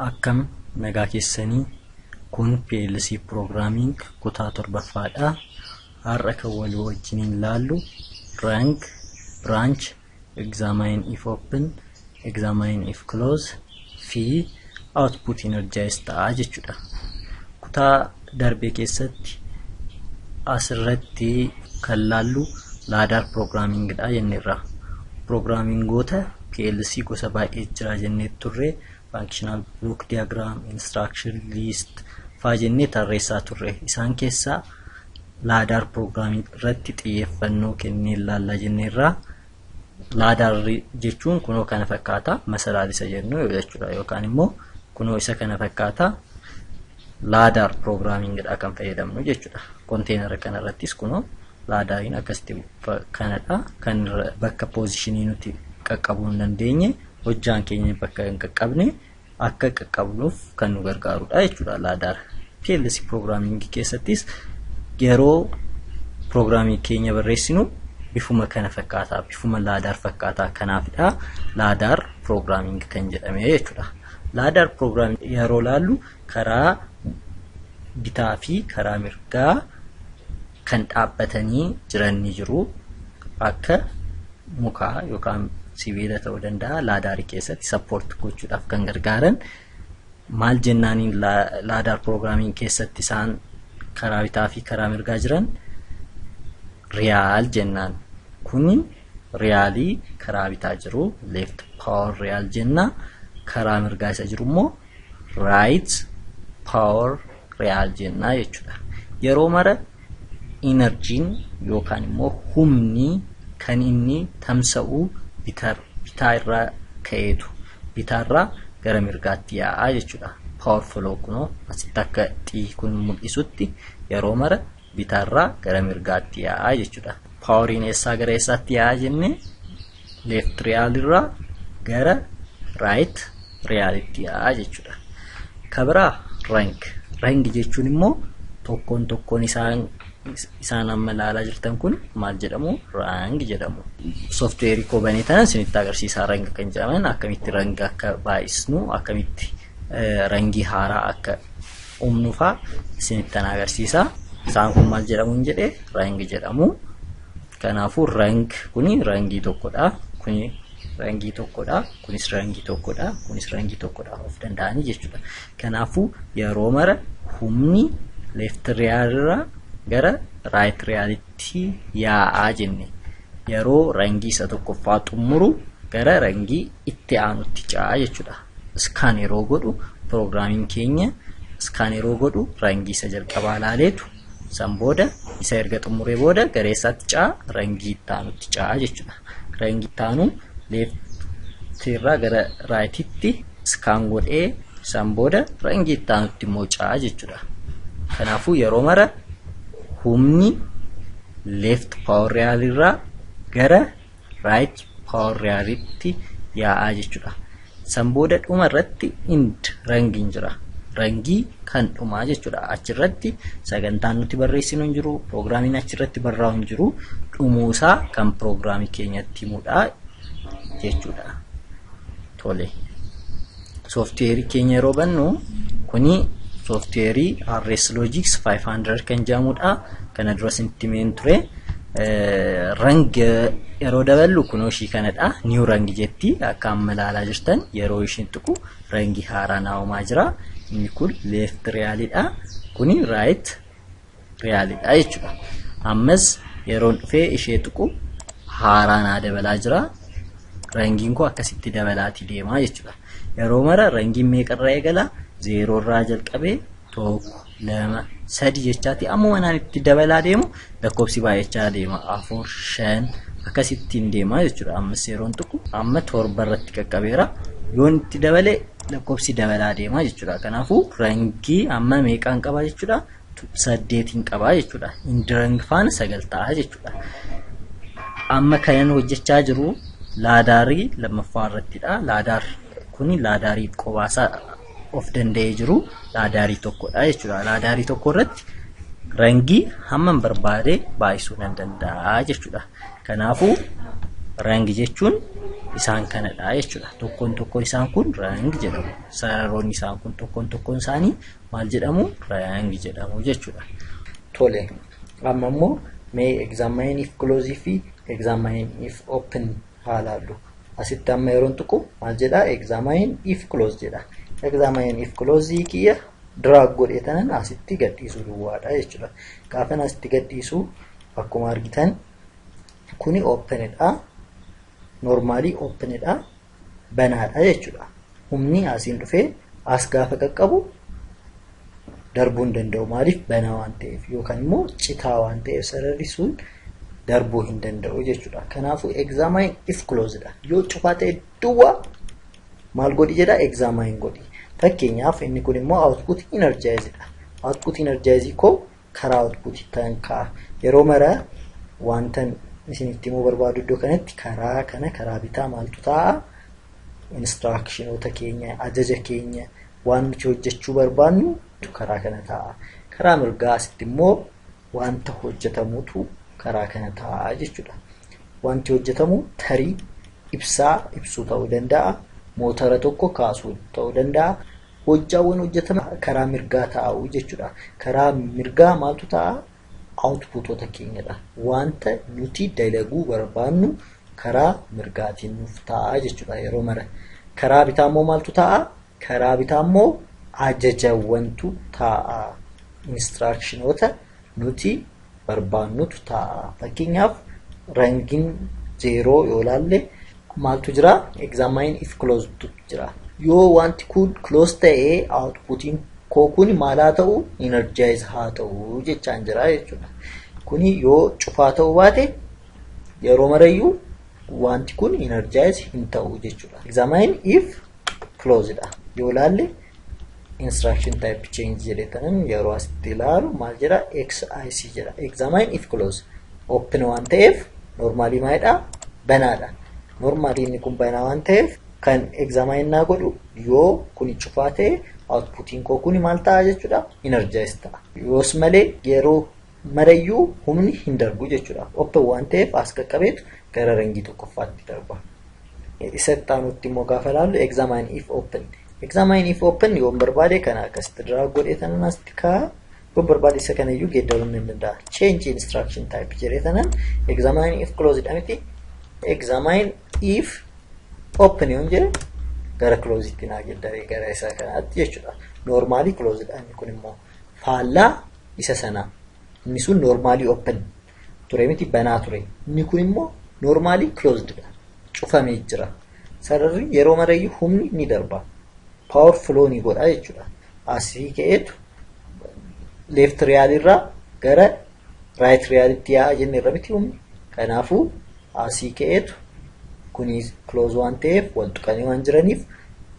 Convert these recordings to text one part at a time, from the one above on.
Akkam nagaa keessanii kun PLC Programming kutaa torbaffaadha. Har'a kan walii wajjin ilaallu rank, branch, examine if open, examine if close fi output energized ta'a jechuudha. Kutaa darbee keessatti asirratti kan laallu ladder programming dha jenneerra. Programmingoota PLC gosa baay'ee jira jennee turre. Functional block diagram, instruction list faa jennee tarreessaa turre. Isaan keessaa ladder programming irratti xiyyeeffannoo kennee ilaallaa jenneerra. Ladder jechuun kunoo kana fakkaata masaraa isa jennu jechuudha, yookaan immoo kunoo isa kana fakkaata ladder programming dha kan fayyadamnu jechuudha. Container kana irrattis kunoo ladderiin akkasitti kanadha kan bakka positionii nuti qaqqabuu hin dandeenye hojjaan keenya bakka hin qaqqabne akka qaqqabnuuf kan nu gargaarudha jechuudha ladder. PLC programming keessattis yeroo programming keenya barreessinu bifuma kana fakkaata, bifuma ladder fakkaata. Kanaafidha ladder programming kan jedhame jechuudha. Ladder programming yeroo laallu karaa bitaa fi karaa mirgaa kan dhaabbatanii jiran ni jiru. Akka mukaa yookaan sibiila ta'uu danda'a. Ladder keessatti support gochuudhaaf kan gargaaran maal jennaaniin ladder programming keessatti isaan karaa bitaa fi karaa mirgaa jiran real jennaan. Kuni realii karaa bitaa jiru left power real jenna. Karaa mirgaa isa jiru immoo right power real jenna jechuudha. Yeroo mara energiin yookaan immoo humni kan inni tamsa'u bitaa irraa ka'eetu bitaarraa gara mirgaatti yaa'a jechuudha. Power flow kunoo asitti akka xii kun mul'isutti yeroo mara bitaarraa gara mirgaatti yaa'a jechuudha. Poweriin eessaa gara eessaatti yaa'a jenne left real irraa gara right realitti yaa'a jechuudha. Kabira rank jechuun immoo tokkoon isaan amma ilaalaa jirtan kun maal jedhamu? Rank jedhamu. Software koo baneetan isinitti agarsiisaa rank kan jedhaman akkamitti rank akka baay'isnu, akkamitti rangi haaraa akka uumnu faa isinitti agarsiisa. Isaan kun maal jedhamu jedhee rank jedhamu. Kanaafuu rank kuni rangii tokkodha, kuni rangii tokkodha, kunis rangii tokkodha, kunis rangii tokkodha of danda'anii jechuudha. Kanaafuu yeroo mara humni left real irraa gara right realitti yaa'aa jenne. Yeroo rangii isa tokkoffaa xumuru gara rangii itti aanutti ce'a jechuudha. Scan yeroo godhu programming keenya scan yeroo godhu rangii isa jalqabaa laaleetu san booda isa erga xumuree booda gara eessaatti ce'a? Rangii itti aanutti ce'a jechuudha. Rangii itti aanu left irraa gara right'itti scan godhee san booda rangii itti aanutti immoo ce'a jechuudha. Kanaafuu yeroo mara humni left power real irraa gara right power realitti yaa'a jechuudha. San booda dhuma irratti end rangiin jira. Rangii kan dhumaa jechuudha. Achirratti sagantaan nuti barreessinu hin jiru, programmiin achirratti barraa'u hin jiru. Dhumuusaa kan programmii keenyatti himudha jechuudha. Tole. Software keenya yeroo bannu kuni software RS Logix 500 kan jedhamudha. Kana dura isinitti himeen ture. Rang yeroo daballu kunoo ishii kanadha. New rang jetti akka amma ilaalaa jirtan. Yeroo ishiin tuqu rangi haaraa naa'umaa jira. Inni kun left realidha. Kuni right realidha jechuudha. Ammas yeroo dhufee ishee tuqu haaraa naa dabalaa jira. Rangiin kun akkasitti dabalaati deemaa jechuudha. Yeroo mara rangiin meeqarraa eegala? 0 irraa jalqabee 1 2 3 jechaati amma waan itti dabalaa deemu lakkoofsi baay'achaa deema. 4 5 akkasittiin deema jechuudha. Ammas yeroon tuqu amma 7 irratti qaqqabeera. Yoon itti dabale lakkoofsi dabalaa deema jechuudha. Kanaafuu rangii amma meeqaan qaba jechuudha? 8 qaba jechuudha. Indi rang faana 9 ta'a jechuudha. Amma kanan hojjechaa jiru laadarii lammaffaa irrattidha. Laadar kuni laadarii qobaasaa of danda'ee jiru laadarii tokkodha jechuudha. Laadarii tokko irratti rangii hamman barbaade baay'isuu nan danda'a jechuudha. Kanaafuu Rangi jechuun isaan kanadha jechuudha. Tokkoon tokko isaan kun rangi jedhamu. Sararoonni isaan kun tokkoon isaanii maal jedhamu? Rangi jedhamu jechuudha. Tole. Amma immoo mee examine if close fi examine if open haalaallu. Asitti amma yeroon tuqu maal jedha? Examine if close jedha. Examine if close kiyya drag godheetanan asitti gadhiisuu duwwaadha jechuudha. Gaafan asitti gadhiisuu akkuma argitan kuni openidha. Normally openidha. Banaadha jechuudha. Humni asiin dhufee as gaafa qaqqabu darbuu hin danda'u. Maaliif? Banaa waan ta'eef yookaan immoo citaa waan ta'eef sararri sun darbuu hin danda'u jechuudha. Kanaafuu examine if closedha. Yoo cufaa ta'e duwwaa maal godhi jedha? Examine godhi. Fakkeenyaaf inni kun immoo output energizeedha. Output energize koo karaa output tan kaa yeroo mara wantan isinitti immoo barbaadu iddoo kanatti karaa bitaa maaltu ta'a? Instructionoota keenya, ajaja keenya waan nuti hojjechuu barbaannu karaa kana ta'a. Karaa mirgaa asitti immoo wanta hojjetamutu karaa kana ta'a jechuudha. Wanti hojjetamu tarii ibsuu ta'uu danda'a. Motora tokko kaasuu ta'uu danda'a. Hojjaawwan hojjetaman karaa mirgaa ta'u jechuudha. Karaa mirgaa maaltu ta'a? Outputota keenyadha. Wanta nuti dalaguu barbaannu karaa mirgaatiin nuuf ta'a jechuudha yeroo mara. Karaa bitaa immoo maaltu ta'a? Karaa bitaa immoo ajajawwantu ta'a. Instructionoota nuti barbaannutu ta'a. Fakkeenyaaf rangiin 0 yoo ilaalle maaltu jira? Examine if closed jira. Yoo wanti kun close ta'ee outputiin koo kun maal haa ta'u? Energize haa ta'u jechaan jira jechuudha. Kuni yoo cufaa ta'uu baate yeroo marayyuu wanti kun energize hin ta'u jechuudha. Examine if closedha. Yoo ilaalle instruction type change jedhetanan yeroo asitti ilaalu maal jedha? XIC jedha. Examine if close. Open waan ta'eef normally maalidha? Banaadha. Normally inni kun banaa waan ta'eef kan examine naa godhu yoo kuni cufaa ta'e outputiin koo kuni maal ta'a jechuudha? Energize ta'a. Yoos malee yeroo marayyuu humni hin darbu jechuudha. Open waan ta'eef as qaqqabeetu gara rangii tokkoffaatti darba. Isa taanutti immoo gaafa ilaallu examine if open. Examine if open yoo barbaade kana akkasitti drag godheetanan asitti kaa yoo barbaade isa kanayyuu geeddaruun hin danda'a. Change instruction type jedheetanan examine if closed miti. Examine if open yoon jedhe gara closed naa geeddaree gara isaa kanaatti jechuudha. Normally closed inni kun immoo faallaa isa sana. Inni sun normally open ture miti banaa ture. Inni kun immoo normally closed dha. Cufamee jira. Sararri yeroo marayyuu humni ni darba. Power flow ni godha jechuudha. Asii ka'eetu left real irraa gara right realitti yaa'a jenne irra miti humni. Kanaafuu asii ka'eetu kuni close waan ta'eef wal tuqanii waan jiraniif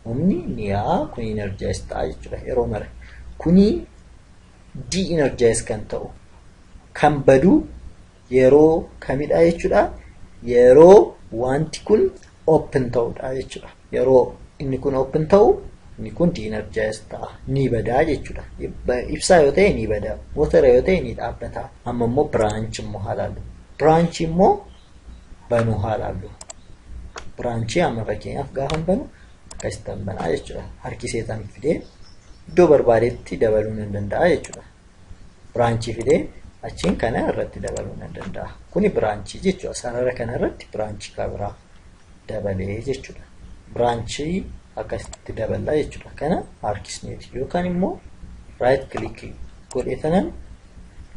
humni ni yaa'a kuni energize ta'a jechuudha yeroo mara. Kuni de-energize kan ta'u kan badu yeroo kamidha jechuudha? Yeroo wanti kun open ta'udha jechuudha. Yeroo inni kun open ta'u inni kun de-energize ta'a ni badaa jechuudha. Ibsaa yoo ta'e ni badaa, motora yoo ta'e ni dhaabbata. Amma immoo branch immoo haalaallu. Branch immoo banuu haalaallu. Branch amma fakkeenyaaf gaafa banu akkasitti banaa jechuudha. Harkiseetan fidee iddoo barbaadetti dabaluu ni danda'a jechuudha. Branch fidee achiin kana irratti dabaluu ni danda'a. Kuni branch jechuudha. Sarara kana irratti branch kabira dabalee jechuudha. Branch akkasitti dabala jechuudha. Kana harkisneeti yookaan immoo right click godheetanan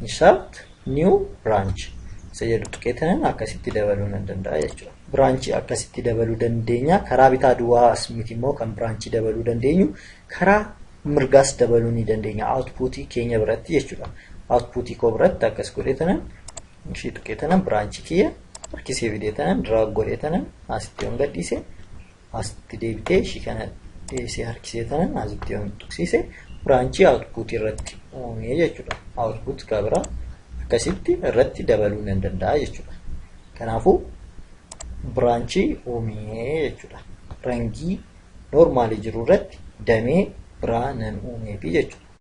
insert new branch jedhu tuqeetanan akkasitti dabaluu ni danda'a jechuudha. Branch akkasitti dabaluu dandeenya. Karaa bitaa duwwaas miti immoo kan branch dabaluu dandeenyu karaa mirgaas dabaluu ni dandeenya. Output keenya biratti jechuudha. Output koo biratti akkas godheetanan ishii tuqeetanan branch kiyya harkisee fideetanan drag godheetanan asitti yoon gadhiise asitti deebitee ishii kana deebisee harkiseetanan asitti yoon tuqsiise branch output irratti uumee jechuudha. Output kabira akkasitti irratti dabaluu ni danda'a jechuudha. Kanaafuu branch uumee jechuudha. Rangii normally jiru irratti damee biraa nan uumee jechuudha.